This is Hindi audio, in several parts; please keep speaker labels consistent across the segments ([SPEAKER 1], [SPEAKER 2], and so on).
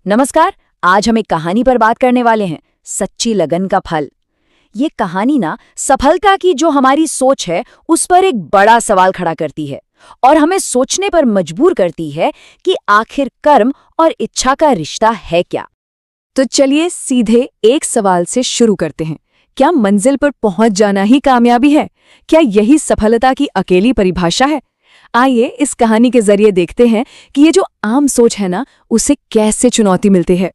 [SPEAKER 1] नमस्कार। आज हम एक कहानी पर बात करने वाले हैं, सच्ची लगन का फल। ये कहानी ना सफलता की जो हमारी सोच है उस पर एक बड़ा सवाल खड़ा करती है और हमें सोचने पर मजबूर करती है कि आखिर कर्म और इच्छा का रिश्ता है क्या।
[SPEAKER 2] तो चलिए सीधे एक सवाल से शुरू करते हैं। क्या मंजिल पर पहुंच जाना ही कामयाबी है? क्या यही सफलता की अकेली परिभाषा है? आइए इस कहानी के जरिए देखते हैं कि ये जो आम सोच है ना, उसे कैसे चुनौती मिलती है।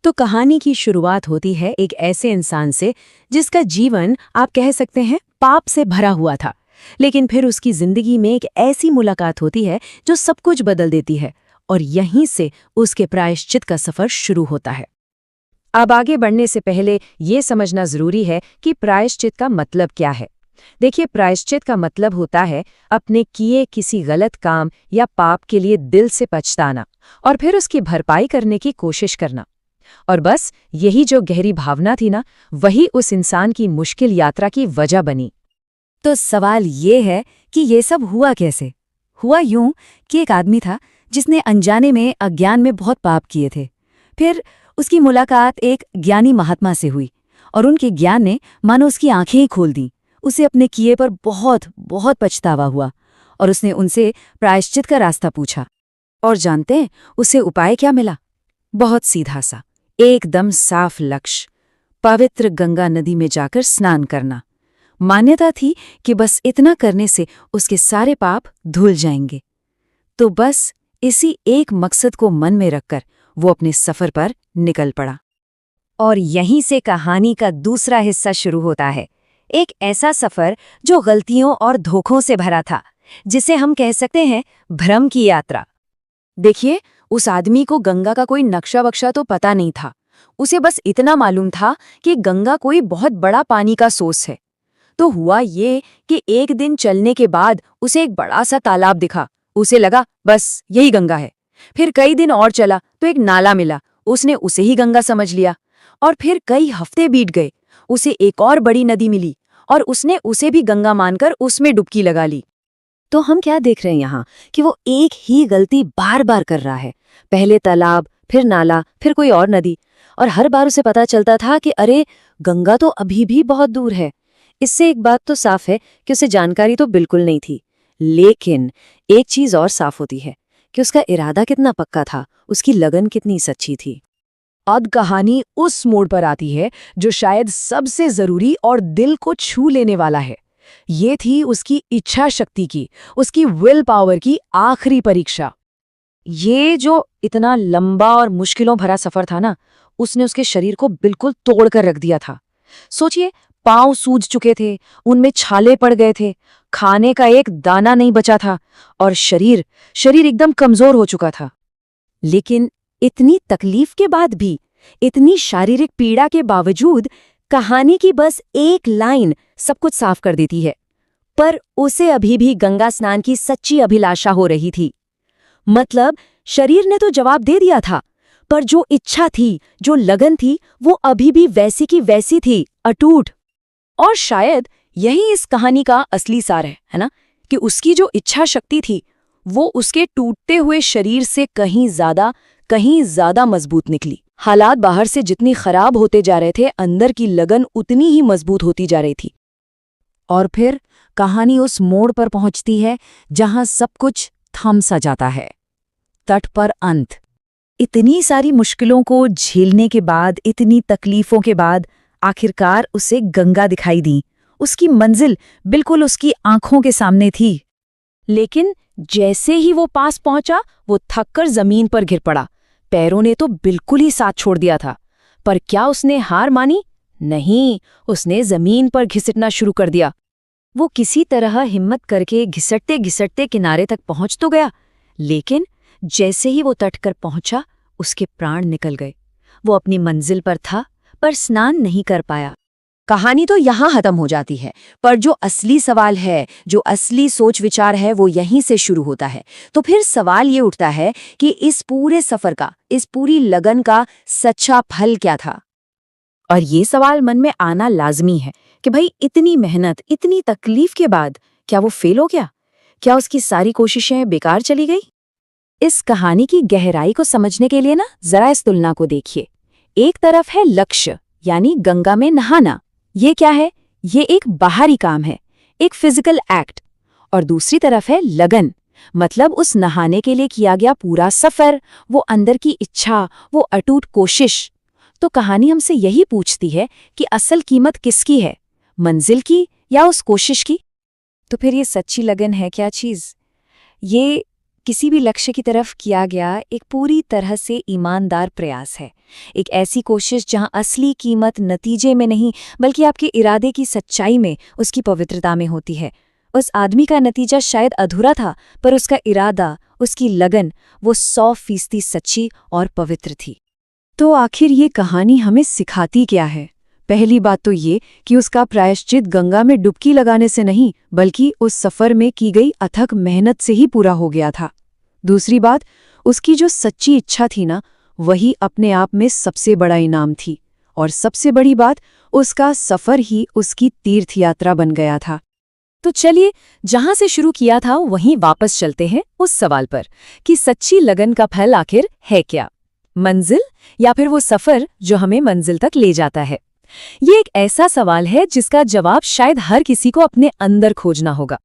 [SPEAKER 3] तो कहानी की शुरुआत होती है एक ऐसे इंसान से जिसका जीवन आप कह सकते हैं पाप से भरा हुआ था। लेकिन फिर उसकी जिंदगी में एक ऐसी मुलाकात होती है जो सब कुछ बदल देती है, और यहीं से उसके प्रायश्चित का सफर शुरू होता है।
[SPEAKER 1] अब आगे बढ़ने से पहले ये समझना जरूरी है कि प्रायश्चित का मतलब क्या है। देखिए, प्रायश्चित का मतलब होता है अपने किए किसी गलत काम या पाप के लिए दिल से पछताना और फिर उसकी भरपाई करने की कोशिश करना। और बस यही जो गहरी भावना थी ना, वही उस इंसान की मुश्किल यात्रा की वजह बनी।
[SPEAKER 2] तो सवाल ये है कि ये सब हुआ कैसे? हुआ यूं कि एक आदमी था जिसने अनजाने में अज्ञान में बहुत पाप किए थे। फिर उसकी मुलाकात एक ज्ञानी महात्मा से हुई और उनके ज्ञान ने मानो उसकी आंखें ही खोल दी। उसे अपने किए पर बहुत बहुत पछतावा हुआ और उसने उनसे प्रायश्चित का रास्ता पूछा। और जानते हैं उसे उपाय क्या मिला? बहुत सीधा सा, एकदम साफ लक्ष्य, पवित्र गंगा नदी में जाकर स्नान करना। मान्यता थी कि बस इतना करने से उसके सारे पाप धुल जाएंगे। तो बस इसी एक मकसद को मन में रखकर वो अपने सफर पर निकल पड़ा।
[SPEAKER 1] और यहीं से कहानी का दूसरा हिस्सा शुरू होता है, एक ऐसा सफर जो गलतियों और धोखों से भरा था, जिसे हम कह सकते हैं भ्रम की यात्रा।
[SPEAKER 2] देखिए, उस आदमी को गंगा का कोई नक्शा वक्शा तो पता नहीं था। उसे बस इतना मालूम था कि गंगा कोई बहुत बड़ा पानी का सोर्स है। तो हुआ ये कि एक दिन चलने के बाद उसे एक बड़ा सा तालाब दिखा। उसे लगा बस यही गंगा है। फिर कई दिन और चला तो एक नाला मिला। उसने उसे ही गंगा समझ लिया। और फिर कई हफ्ते बीत गए। उसे एक और बड़ी नदी मिली और उसने उसे भी गंगा मानकर उसमें डुबकी लगा ली।
[SPEAKER 3] तो हम क्या देख रहे हैं यहाँ कि वो एक ही गलती बार बार कर रहा है। पहले तालाब, फिर नाला, फिर कोई और नदी, और हर बार उसे पता चलता था कि अरे, गंगा तो अभी भी बहुत दूर है। इससे एक बात तो साफ है कि उसे जानकारी तो बिल्कुल नहीं थी। लेकिन एक चीज और साफ होती है कि उसका इरादा कितना पक्का था, उसकी लगन कितनी सच्ची थी।
[SPEAKER 2] अब कहानी उस मोड़ पर आती है जो शायद सबसे जरूरी और दिल को छू लेने वाला है। ये थी उसकी इच्छा शक्ति की, उसकी विल पावर की आखिरी परीक्षा।
[SPEAKER 1] ये जो इतना लंबा और मुश्किलों भरा सफर था ना, उसने उसके शरीर को बिल्कुल तोड़ कर रख दिया था। सोचिए, पांव सूज चुके थे, उनमें छाले पड़ गए थे, खाने का एक दाना नहीं बचा था और शरीर एकदम कमजोर हो चुका था।
[SPEAKER 3] लेकिन इतनी तकलीफ के बाद भी, इतनी शारीरिक पीड़ा के बावजूद, कहानी की बस एक लाइन सब कुछ साफ कर देती है। पर उसे अभी भी गंगा स्नान की सच्ची अभिलाषा हो रही थी। मतलब शरीर ने तो जवाब दे दिया था, पर जो इच्छा थी, जो लगन थी, वो अभी भी वैसी की वैसी थी, अटूट।
[SPEAKER 2] और शायद यही इस कहानी का असली सार है ना, कि उसकी जो इच्छा शक्ति थी वो उसके टूटते हुए शरीर से कहीं ज्यादा मजबूत निकली। हालात बाहर से जितनी खराब होते जा रहे थे, अंदर की लगन उतनी ही मजबूत होती जा रही थी।
[SPEAKER 3] और फिर कहानी उस मोड़ पर पहुंचती है जहां सब कुछ थम सा जाता है। तट पर अंत। इतनी सारी मुश्किलों को झेलने के बाद, इतनी तकलीफों के बाद, आखिरकार उसे गंगा दिखाई दी। उसकी मंजिल बिल्कुल उसकी आंखों के सामने थी।
[SPEAKER 2] लेकिन जैसे ही वो पास पहुंचा, वो थककर जमीन पर गिर पड़ा। पैरों ने तो बिल्कुल ही साथ छोड़ दिया था। पर क्या उसने हार मानी? नहीं, उसने जमीन पर घिसटना शुरू कर दिया।
[SPEAKER 3] वो किसी तरह हिम्मत करके घिसटते घिसटते किनारे तक पहुंच तो गया, लेकिन जैसे ही वो तट कर पहुंचा, उसके प्राण निकल गए। वो अपनी मंजिल पर था, पर स्नान नहीं कर पाया।
[SPEAKER 1] कहानी तो यहाँ खत्म हो जाती है, पर जो असली सवाल है, जो असली सोच विचार है, वो यहीं से शुरू होता है। तो फिर सवाल ये उठता है कि इस पूरे सफर का, इस पूरी लगन का सच्चा फल क्या था?
[SPEAKER 3] और ये सवाल मन में आना लाजमी है कि भाई, इतनी मेहनत, इतनी तकलीफ के बाद क्या वो फेल हो गया? क्या उसकी सारी कोशिशें बेकार चली गई? इस कहानी की गहराई को समझने के लिए ना जरा इस तुलना को देखिए। एक तरफ है लक्ष्य, यानी गंगा में नहाना। ये क्या है? ये एक बाहरी काम है, एक फिजिकल एक्ट। और दूसरी तरफ है लगन, मतलब उस नहाने के लिए किया गया पूरा सफर, वो अंदर की इच्छा, वो अटूट कोशिश। तो कहानी हमसे यही पूछती है कि असल कीमत किसकी है, मंजिल की या उस कोशिश की?
[SPEAKER 2] तो फिर ये सच्ची लगन है क्या चीज? ये किसी भी लक्ष्य की तरफ किया गया एक पूरी तरह से ईमानदार प्रयास है, एक ऐसी कोशिश जहां असली कीमत नतीजे में नहीं बल्कि आपके इरादे की सच्चाई में, उसकी पवित्रता में होती है। उस आदमी का नतीजा शायद अधूरा था, पर उसका इरादा, उसकी लगन, वो 100% सच्ची और पवित्र थी।
[SPEAKER 1] तो आखिर ये कहानी हमें सिखाती क्या है? पहली बात तो ये कि उसका प्रायश्चित गंगा में डुबकी लगाने से नहीं, बल्कि उस सफर में की गई अथक मेहनत से ही पूरा हो गया था। दूसरी बात, उसकी जो सच्ची इच्छा थी ना, वही अपने आप में सबसे बड़ा इनाम थी। और सबसे बड़ी बात, उसका सफर ही उसकी तीर्थ यात्रा बन गया था।
[SPEAKER 3] तो चलिए, जहां से शुरू किया था वहीं वापस चलते हैं उस सवाल पर कि सच्ची लगन का फल आखिर है क्या? मंजिल या फिर वो सफर जो हमें मंजिल तक ले जाता है? ये एक ऐसा सवाल है जिसका जवाब शायद हर किसी को अपने अंदर खोजना होगा।